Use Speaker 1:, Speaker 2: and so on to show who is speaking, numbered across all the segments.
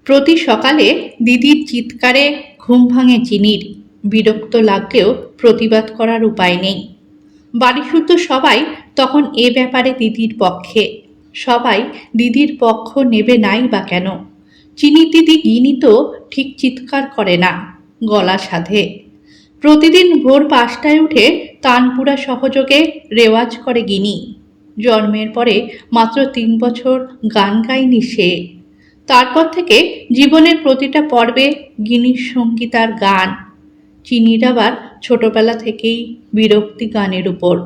Speaker 1: প্রতি সকালে দিদির চিৎকারে ঘুম ভাঙে চিনির। বিরক্ত লাগলেও প্রতিবাদ করার উপায় নেই। বাড়িসুদ্ধ সবাই তখন এ ব্যাপারে দিদির পক্ষে। সবাই দিদির পক্ষ নেবে নাই বা কেন? চিনির দিদি গিনি তো ঠিক চিৎকার করে না, গলা সাধে। প্রতিদিন ভোর ৫টায় উঠে তানপুরা সহযোগে রেওয়াজ করে গিনি। জন্মের পরে মাত্র ৩ বছর গান গায়নি সে। তারপর থেকে জীবনের প্রতিটা পর্বে গিনির সঙ্গীত আর গান। চিনির আবার ছোটবেলা থেকেই বিরক্তি গানের উপর।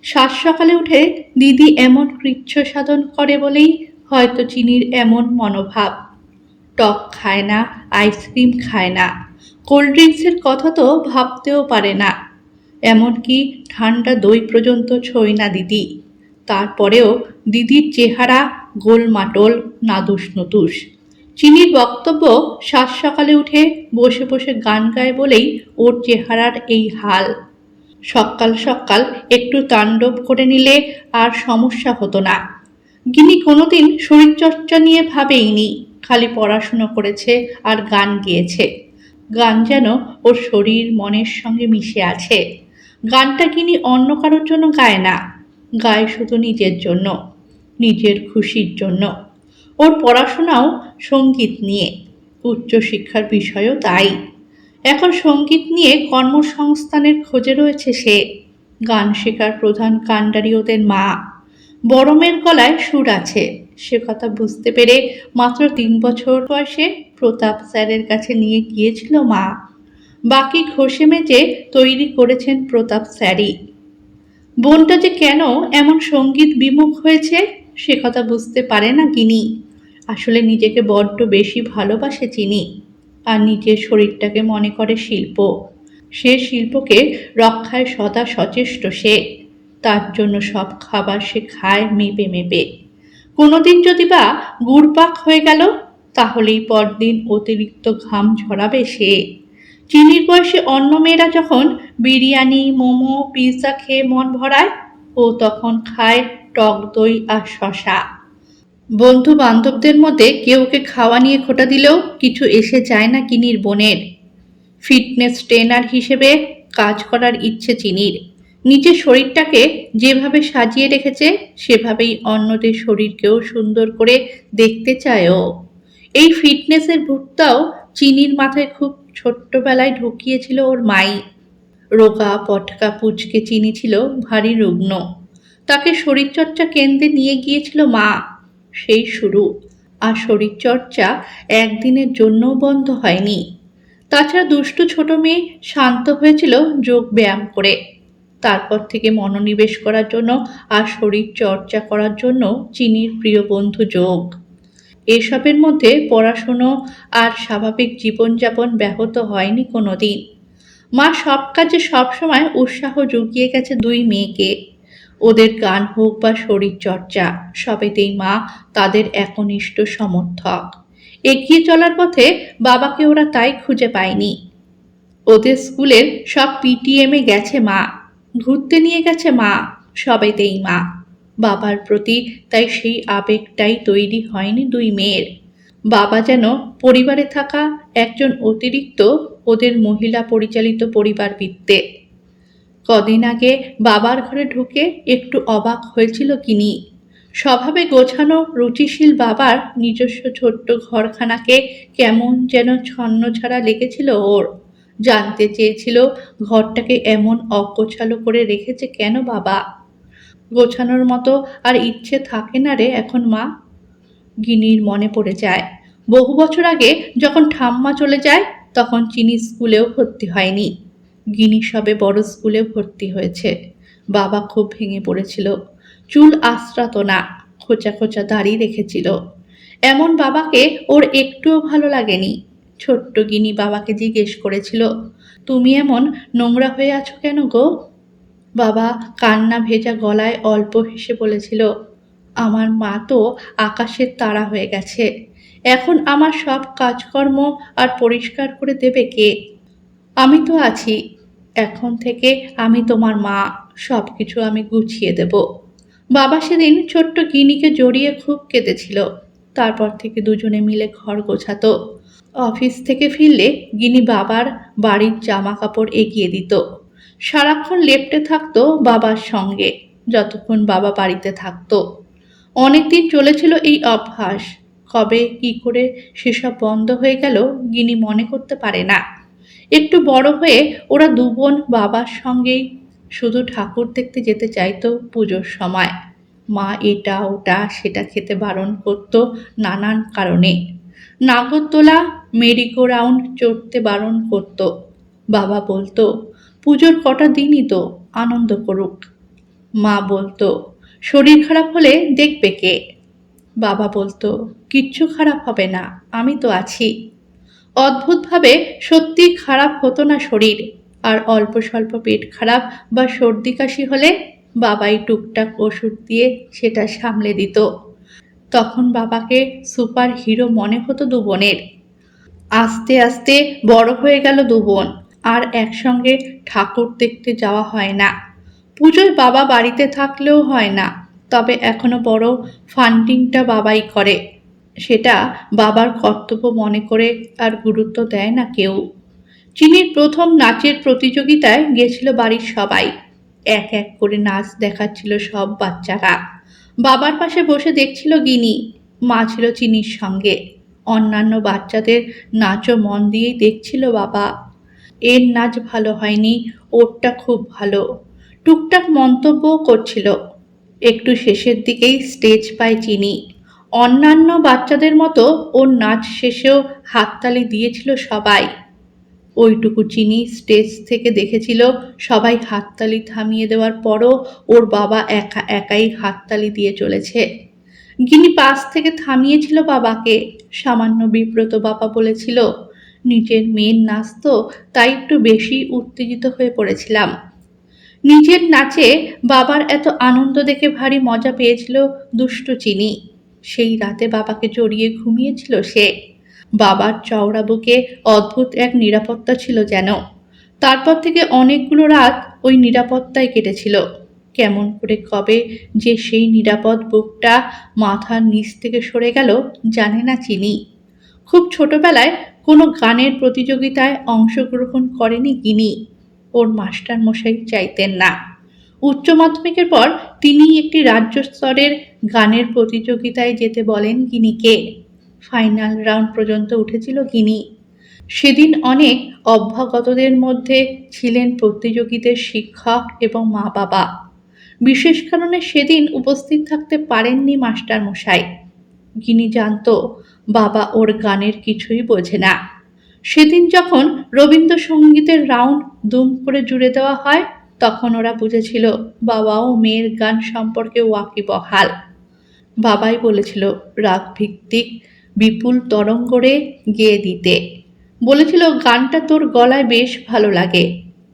Speaker 1: সাত সকালে উঠে দিদি এমন কৃচ্ছ সাধন করে বলেই হয়তো চিনির এমন মনোভাব। টক খায় না, আইসক্রিম খায় না, কোল্ড ড্রিঙ্কসের কথা তো ভাবতেও পারে না। এমনকি ঠান্ডা দই পর্যন্ত ছোঁয় না দিদি। তারপরেও দিদির চেহারা গোলমাটোল, নাদুস নুদুস। চিনির বক্তব্য সাত সকালে উঠে বসে বসে গান গায় বলেই ওর চেহারার এই হাল। সকাল সকাল একটু তাণ্ডব করে নিলে আর সমস্যা হতো না। গিনি কোনোদিন শরীরচর্চা নিয়ে ভাবেইনি, খালি পড়াশুনো করেছে আর গান গেয়েছে। গান যেন ওর শরীর মনের সঙ্গে মিশে আছে। গানটা গিনি অন্য কারোর জন্য গায় না, গায় শুধু নিজের জন্য, নিজের খুশির জন্য। ওর পড়াশোনাও সঙ্গীত নিয়ে, উচ্চশিক্ষার বিষয়ও তাই। এখন সঙ্গীত নিয়ে কর্মসংস্থানের খোঁজে রয়েছে সে। গান শেখার প্রধান কাণ্ডারি ওদের মা। বড় মেয়ের গলায় সুর আছে, সে কথা বুঝতে পেরে মাত্র ৩ বছর বয়সে প্রতাপ স্যারের কাছে নিয়ে গিয়েছিল মা। বাকি ঘষে মেজে তৈরি করেছেন প্রতাপ স্যারই। বোনটা যে কেন এমন সঙ্গীত বিমুখ হয়েছে সে কথা বুঝতে পারে না গিনি। আসলে নিজেকে বড্ড বেশি ভালোবাসে চিনি, আর নিজের শরীরটাকে মনে করে শিল্প। সে শিল্পকে রক্ষায় সদা সচেষ্ট সে। তার জন্য সব খাবার সে খায় মেপে মেপে। কোনোদিন যদি বা গুড়পাক হয়ে গেল, তাহলেই পরদিন অতিরিক্ত ঘাম ঝরাবে সে। চিনির বয়সে অন্য মেয়েরা যখন বিরিয়ানি, মোমো, পিৎজা খেয়ে মন ভরায়, ও তখন খায় টক দই আর শশা। বন্ধু বান্ধবদের মধ্যে কেউ ওকে খাওয়া নিয়ে খোঁটা দিলেও কিছু এসে যায় না কিনির বোনের। ফিটনেস ট্রেনার হিসেবে কাজ করার ইচ্ছে চিনির। নিজের শরীরটাকে যেভাবে সাজিয়ে রেখেছে সেভাবেই অন্যদের শরীরকেও সুন্দর করে দেখতে চায় ও। এই ফিটনেসের ভূতটাও চিনির মাথায় খুব ছোট্টবেলায় ঢুকিয়েছিল ওর মাই। রোগা পটকা পুচকে চিনি ছিল ভারী রুগ্ন। তাকে শরীরচর্চা কেন্দ্রে নিয়ে গিয়েছিল মা। সেই শুরু। আর শরীরচর্চা একদিনের জন্যও বন্ধ হয়নি। তাছাড়া দুষ্টু ছোট মেয়ে শান্ত হয়েছিল যোগ ব্যায়াম করে। তারপর থেকে মনোনিবেশ করার জন্য আর শরীর চর্চা করার জন্য চিনির প্রিয় বন্ধু যোগ। এসবের মধ্যে পড়াশুনো আর স্বাভাবিক জীবনযাপন ব্যাহত হয়নি কোনো দিন। মা সব কাজে সবসময় উৎসাহ জুগিয়ে গেছে দুই মেয়েকে। ওদের গান হোক বা শরীরচর্চা, সবেতেই মা তাদের একনিষ্ঠ সমর্থক। এগিয়ে চলার পথে বাবাকে ওরা তাই খুঁজে পায়নি। ওদের স্কুলের সব পিটিএমে গেছে মা, ঘুরতে নিয়ে গেছে মা, সবেতেই মা। বাবার প্রতি তাই সেই আবেগটাই তৈরি হয়নি দুই মেয়ের। বাবা যেন পরিবারে থাকা একজন অতিরিক্ত ওদের মহিলা পরিচালিত পরিবার বৃত্তে। কদিন আগে বাবার ঘরে ঢুকে একটু অবাক হয়েছিল কিনি। স্বভাবে গোছানো রুচিশীল বাবার নিজস্ব ছোট্ট ঘরখানাকে কেমন যেন ছন্নছাড়া লেগেছিল ওর। জানতে চেয়েছিল ঘরটাকে এমন অগোছালো করে রেখেছে কেন বাবা। গোছানোর মতো আর ইচ্ছে থাকে না রে এখন মা। গিনির মনে পড়ে যায় বহু বছর আগে যখন ঠাম্মা চলে যায়, তখন চিনি স্কুলেও ভর্তি হয়নি। গিনি সবে বড় স্কুলে ভর্তি হয়েছে। বাবা খুব ভেঙে পড়েছিল, চুল আঁচড়াতো না, খোঁচা খোঁচা দাড়ি রেখেছিল। এমন বাবাকে ওর একটুও ভালো লাগেনি। ছোট্ট গিনি বাবাকে জিজ্ঞেস করেছিল, তুমি এমন নোংরা হয়ে আছো কেন গো? বাবা কান্না ভেজা গলায় অল্প হেসে বলেছিল, আমার মা তো আকাশের তারা হয়ে গেছে। এখন আমার সব কাজকর্ম আর পরিষ্কার করে দেবে কে? আমি তো আছি। এখন থেকে আমি তোমার মা, সব কিছু আমি গুছিয়ে দেব। বাবা সেদিন ছোট্ট গিনিকে জড়িয়ে খুব কেঁদেছিল। তারপর থেকে দুজনে মিলে ঘর গোছাতো। অফিস থেকে ফিরলে গিনি বাবার বাড়ির জামা কাপড় এগিয়ে দিত। সারাক্ষণ লেপ্টে থাকতো বাবার সঙ্গে যতক্ষণ বাবা বাড়িতে থাকতো। অনেকদিন চলেছিল এই অভ্যাস। কবে কি করে সেসব বন্ধ হয়ে গেল গিনি মনে করতে পারে না। একটু বড় হয়ে ওরা দু বোন বাবার সঙ্গেই শুধু ঠাকুর দেখতে যেতে চাইতো পুজোর সময়। মা এটা ওটা সেটা খেতে বারণ করতো নানান কারণে। নাগরদোলা মেরিগো রাউন্ড চড়তে বারণ করতো। বাবা বলতো পুজোর কটা দিনই তো, আনন্দ করুক। মা বলতো শরীর খারাপ হলে দেখবে কে। বাবা বলতো কিচ্ছু খারাপ হবে না, আমি তো আছি। অদ্ভুতভাবে সত্যি খারাপ হতো না শরীর। আর অল্প স্বল্প পেট খারাপ বা সর্দি কাশি হলে বাবাই টুকটাক ওষুধ দিয়ে সেটা সামলে দিত। তখন বাবাকে সুপার হিরো মনে হতো দু বোনের। আস্তে আস্তে বড় হয়ে গেল দু বোন, আর একসঙ্গে ঠাকুর দেখতে যাওয়া হয় না। পুজোয় বাবা বাড়িতে থাকলেও হয় না, তবে এখনো বড় ফান্ডিংটা বাবাই করে। সেটা বাবার কর্তব্য মনে করে আর গুরুত্ব দেয় না কেউ। চিনির প্রথম নাচের প্রতিযোগিতায় গেছিল বাড়ির সবাই। এক এক করে নাচ দেখাচ্ছিল সব বাচ্চারা। বাবার পাশে বসে দেখছিল গিনি। মা ছিল চিনির সঙ্গে। অন্যান্য বাচ্চাদের নাচও মন দিয়েই দেখছিল বাবা। এর নাচ ভালো হয়নি, ওরটা খুব ভালো, টুকটাক মন্তব্যও করছিল। একটু শেষের দিকেই স্টেজ পায় চিনি। অন্যান্য বাচ্চাদের মতো ওর নাচ শেষেও হাততালি দিয়েছিল সবাই। ওইটুকু চিনি স্টেজ থেকে দেখেছিল সবাই হাততালি থামিয়ে দেওয়ার পরও ওর বাবা একা একাই হাততালি দিয়ে চলেছে। গিনি পাশ থেকে থামিয়েছিল বাবাকে। সামান্য বিব্রত বাবা বলেছিল নিজের মেয়ের নাচ তো, তাই একটু বেশি উত্তেজিত হয়ে পড়েছিলাম। নিজের নাচে বাবার এত আনন্দ দেখে ভারী মজা পেয়েছিল দুষ্টু চিনি। সেই রাতে বাবাকে জড়িয়ে ঘুমিয়েছিল সে। বাবার চওড়া বুকে অদ্ভুত এক নিরাপত্তা ছিল যেন। তারপর থেকে অনেকগুলো রাত ওই নিরাপত্তায় কেটেছিল। কেমন করে কবে যে সেই নিরাপদ বুকটা মাথার নিচ থেকে সরে গেল জানে না চিনি। খুব ছোটবেলায় কোনো গানের প্রতিযোগিতায় অংশগ্রহণ করেনি গিনি। ওর মাস্টার মশাই চাইতেন না। উচ্চ মাধ্যমিকের পর তিনি একটি রাজ্য স্তরের গানের প্রতিযোগিতায় যেতে বলেন গিনিকে। ফাইনাল রাউন্ড পর্যন্ত উঠেছিল গিনি। সেদিন অনেক অভ্যাগতদের মধ্যে ছিলেন প্রতিযোগীদের শিক্ষক এবং মা বাবা। বিশেষ কারণে সেদিন উপস্থিত থাকতে পারেননি মাস্টার মশাই। গিনি জানতো বাবা ওর গানের কিছুই বোঝে না। সেদিন যখন রবীন্দ্রসঙ্গীতের রাউন্ড দুম করে জুড়ে দেওয়া হয় তখন ওরা বুঝেছিল বাবাও মেয়ের গান সম্পর্কে ওয়াকিবহাল। বাবাই বলেছিল রাগ ভিত্তিক বিপুল তরঙ্গরে গেয়ে দিতে। বলেছিল গানটা তোর গলায় বেশ ভালো লাগে,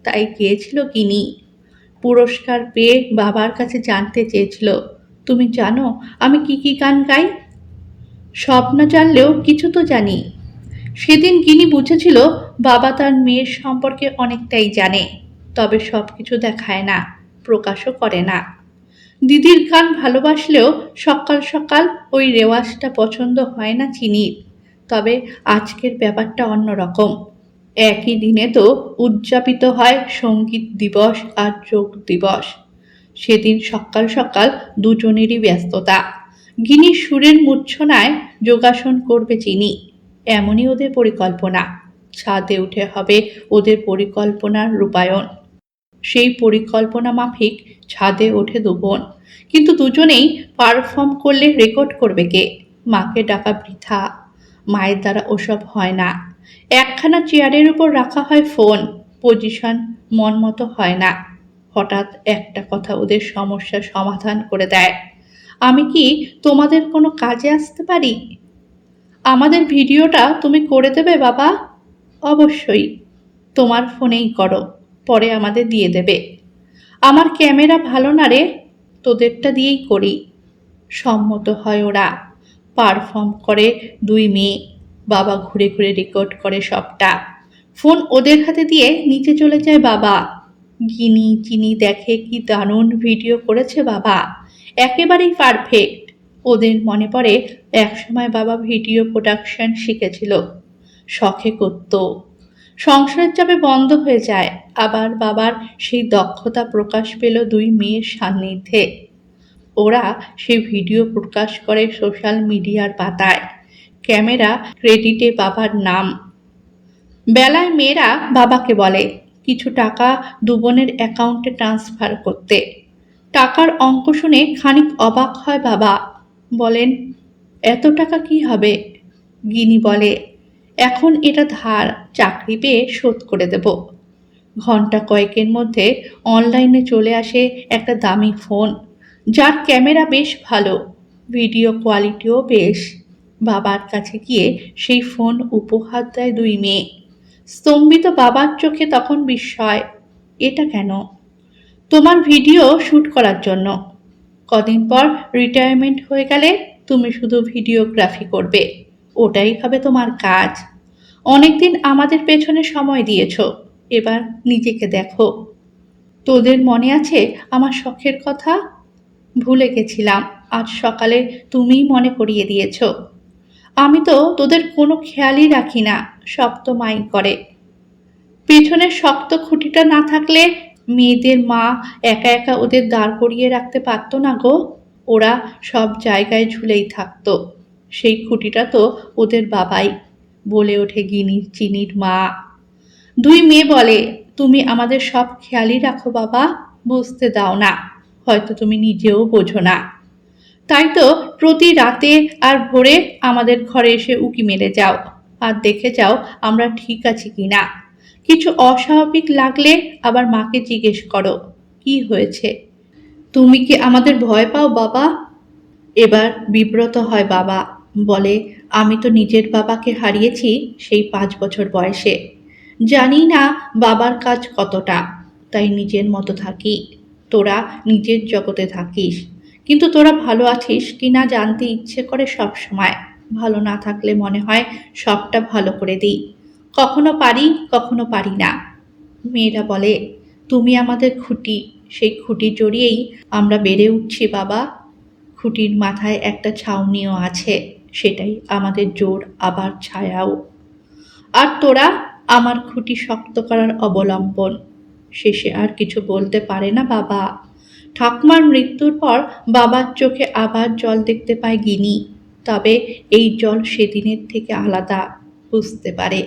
Speaker 1: তাই গেয়েছিল গিনি। পুরস্কার পেয়ে বাবার কাছে জানতে চেয়েছিল তুমি জানো আমি কি কি গান গাই। সব না জানলেও কিছু তো জানি। সেদিন গিনি বুঝেছিল বাবা তার মেয়ের সম্পর্কে অনেকটাই জানে, তবে সব কিছু দেখায় না, প্রকাশও করে না। দিদির গান ভালোবাসলেও সকাল সকাল ওই রেওয়াজটা পছন্দ হয় না চিনির। তবে আজকের ব্যাপারটা অন্যরকম। একই দিনে তো উদযাপিত হয় সঙ্গীত দিবস আর যোগ দিবস। সেদিন সকাল সকাল দুজনেরই ব্যস্ততা। গিনি সুরের মূর্ছনায় যোগাসন করবে চিনি, এমনই ওদের পরিকল্পনা। ছাদে উঠে হবে ওদের পরিকল্পনার রূপায়ণ। সেই পরিকল্পনা মাফিক ছাদে ওঠে দু বোন, কিন্তু দুজনেই পারফর্ম করলে রেকর্ড করবে কে। মাকে ডাকা বৃথা, মায়ের দ্বারা ওসব হয় না। একখানা চেয়ারের উপর রাখা হয় ফোন, পজিশন মন মতো হয় না। হঠাৎ একটা কথা ওদের সমস্যার সমাধান করে দেয়। আমি কি তোমাদের কোনো কাজে আসতে পারি? আমাদের ভিডিওটা তুমি করে দেবে বাবা? অবশ্যই, তোমার ফোনেই করো, পরে আমাদের দিয়ে দেবে। আমার ক্যামেরা ভালো না রে, তোদেরটা দিয়েই করি। সম্মত হয় ওরা। পারফর্ম করে দুই মেয়ে। বাবা ঘুরে ঘুরে রেকর্ড করে সবটা। ফোন ওদের হাতে দিয়ে নিচে চলে যায় বাবা। গিনি চিনি দেখে কি দারুণ ভিডিও করেছে বাবা, একেবারেই পারফেক্ট। ওদের মনে পড়ে একসময় বাবা ভিডিও প্রোডাকশন শিখেছিল, শখে করত। সংসারের চাপে বন্ধ হয়ে যায়, আবার বাবার সেই দক্ষতা প্রকাশ পেল দুই মেয়ের সান্নিধ্যে। ওরা সেই ভিডিও প্রকাশ করে সোশ্যাল মিডিয়ার পাতায়, ক্যামেরা ক্রেডিটে বাবার নাম। বেলায় মেয়েরা বাবাকে বলে কিছু টাকা দু বোনের অ্যাকাউন্টে ট্রান্সফার করতে। টাকার অঙ্ক শুনে খানিক অবাক হয় বাবা, বলেন এত টাকা কি হবে? গিনি বলে এখন এটা ধার, চাকরি পেয়ে শোধ করে দেব। ঘন্টা কয়েকের মধ্যে অনলাইনে চলে আসে একটা দামি ফোন, যার ক্যামেরা বেশ ভালো, ভিডিও কোয়ালিটিও বেশ। বাবার কাছে গিয়ে সেই ফোন উপহার দেয় দুই মেয়ে। স্তম্ভিত বাবার চোখে তখন বিস্ময়, এটা কেন? তোমার ভিডিও শ্যুট করার জন্য। কদিন পর রিটায়ারমেন্ট হয়ে গেলে তুমি শুধু ভিডিওগ্রাফি করবে, ওটাই হবে তোমার কাজ। অনেকদিন আমাদের পেছনে সময় দিয়েছো, এবার নিজেকে দেখো। তোদের মনে আছে আমার শখের কথা? ভুলে গেছিলাম, আজ সকালে তুমিই মনে করিয়ে দিয়েছ। আমি তো তোদের কোনো খেয়ালই রাখি না, সব তো মাই করে। পেছনের শক্ত খুঁটিটা না থাকলে মেয়েদের মা একা একা ওদের দাঁড় করিয়ে রাখতে পারতো না গো। ওরা সব জায়গায় ঝুলেই থাকতো। সেই খুঁটিটা তো ওদের বাবাই, বলে ওঠে গিনির চিনির মা। দুই মেয়ে বলে তুমি আমাদের সব খেয়ালই রাখো বাবা, বুঝতে দাও না, হয়তো তুমি নিজেও বোঝো না। তাই তো প্রতি রাতে আর ভোরে আমাদের ঘরে এসে উকি মেরে যাও, আর দেখে যাও আমরা ঠিক আছি কিনা। কিছু অস্বাভাবিক লাগলে আবার মাকে জিজ্ঞেস করো কি হয়েছে। তুমি কি আমাদের ভয় পাও বাবা? এবার বিব্রত হয় বাবা, বলে আমি তো নিজের বাবাকে হারিয়েছি সেই 5 বছর বয়সে। জানি না বাবার কাজ কতটা, তাই নিজের মতো থাকি। তোরা নিজের জগতে থাকিস, কিন্তু তোরা ভালো আছিস কিনা জানতে ইচ্ছে করে সব সময়। ভালো না থাকলে মনে হয় সবটা ভালো করে দিই, কখনো পারি কখনো পারি না। মেয়েরা বলে তুমি আমাদের খুঁটি, সেই খুঁটি জড়িয়েই আমরা বেড়ে উঠছি বাবা। খুঁটির মাথায় একটা ছাউনিও আছে, সেটাই আমাদের জোর আবার ছায়াও। আর তোরা আমার খুঁটি শক্ত করার অবলম্বন। শেষে আর কিছু বলতে পারে না বাবা। ঠাকুমার মৃত্যুর পর বাবার চোখে আবার জল দেখতে পায় গিনি, তবে এই জল সেদিনের থেকে আলাদা, বুঝতে পারে।